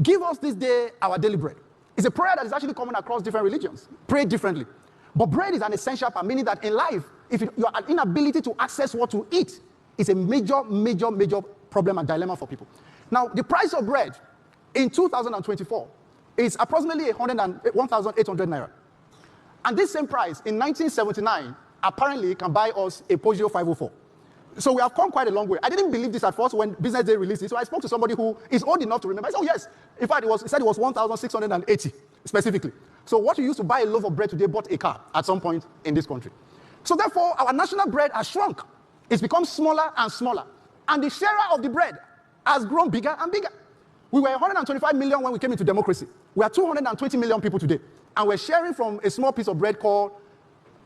Give us this day our daily bread. It's a prayer that is actually common across different religions. Pray differently. But bread is an essential part, meaning that in life, if your inability to access what to eat is a major, major, major problem and dilemma for people. Now, the price of bread in 2024 is approximately 1,800 naira. And this same price in 1979 apparently can buy us a Peugeot 504. So we have come quite a long way. I didn't believe this at first when Business Day released it. So I spoke to somebody who is old enough to remember. I said, oh yes. In fact, he said it was 1,680 specifically. So what you used to buy a loaf of bread today bought a car at some point in this country. So therefore, our national bread has shrunk. It's become smaller and smaller. And the share of the bread has grown bigger and bigger. We were 125 million when we came into democracy. We are 220 million people today. And we're sharing from a small piece of bread called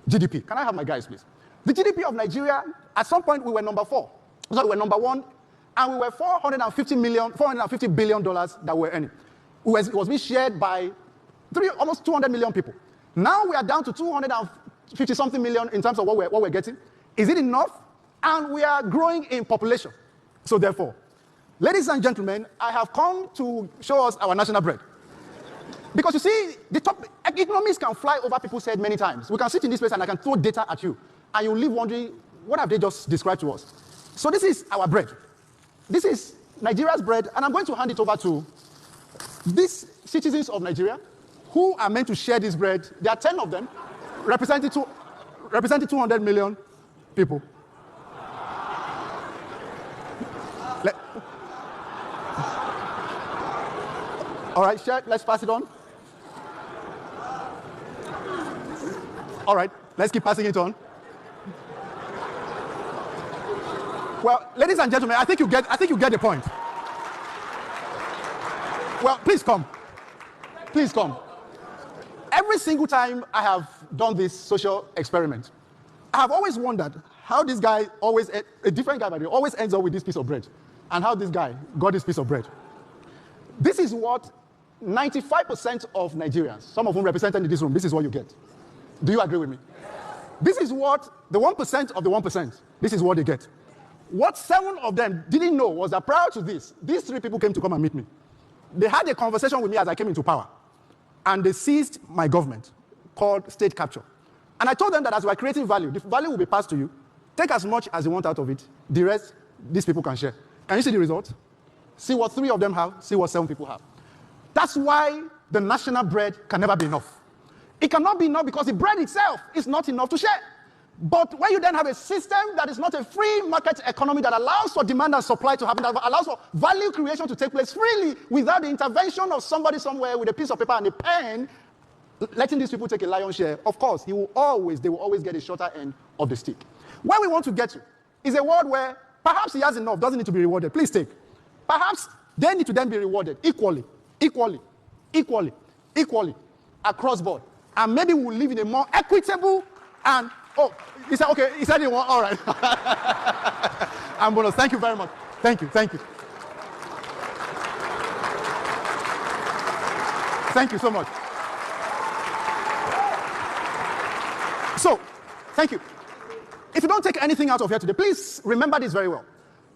GDP. Can I have my guys, please? The GDP of Nigeria, at some point, we were number 4. So we were number 1, and we were $450 billion that we were earning. It was being shared by almost 200 million people. Now we are down to 250-something million in terms of what we're getting. Is it enough? And we are growing in population. So therefore, ladies and gentlemen, I have come to show us our national bread. Because you see, economists can fly over people's head many times. We can sit in this place and I can throw data at you. And you'll leave wondering, what have they just described to us? So this is our bread. This is Nigeria's bread, and I'm going to hand it over to these citizens of Nigeria who are meant to share this bread. There are 10 of them, representing 200 million people. All right, share, let's pass it on. All right, let's keep passing it on. Well, ladies and gentlemen, I think you get the point. Well, please come. Please come. Every single time I have done this social experiment, I have always wondered how this guy a different guy, but he always ends up with this piece of bread, and how this guy got this piece of bread. This is what 95% of Nigerians, some of whom represented in this room, this is what you get. Do you agree with me? This is what the 1% of the 1%, this is what they get. What 7 of them didn't know was that prior to this, these 3 people came to come and meet me. They had a conversation with me as I came into power, and they seized my government, called state capture. And I told them that as we're creating value, the value will be passed to you. Take as much as you want out of it. The rest, these people can share. Can you see the result? See what 3 of them have, see what 7 people have. That's why the national bread can never be enough. It cannot be enough because the bread itself is not enough to share. But when you then have a system that is not a free market economy that allows for demand and supply to happen, that allows for value creation to take place freely without the intervention of somebody somewhere with a piece of paper and a pen, letting these people take a lion's share, of course, they will always get a shorter end of the stick. Where we want to get to is a world where perhaps he has enough, doesn't need to be rewarded. Please take. Perhaps they need to then be rewarded equally, across board. And maybe we'll live in a more equitable and he said, okay, he said he won, all right. I'm bonus. Thank you very much. Thank you. Thank you so much. So, thank you. If you don't take anything out of here today, please remember this very well.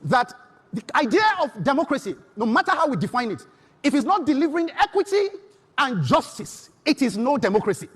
That the idea of democracy, no matter how we define it, if it's not delivering equity and justice, it is no democracy.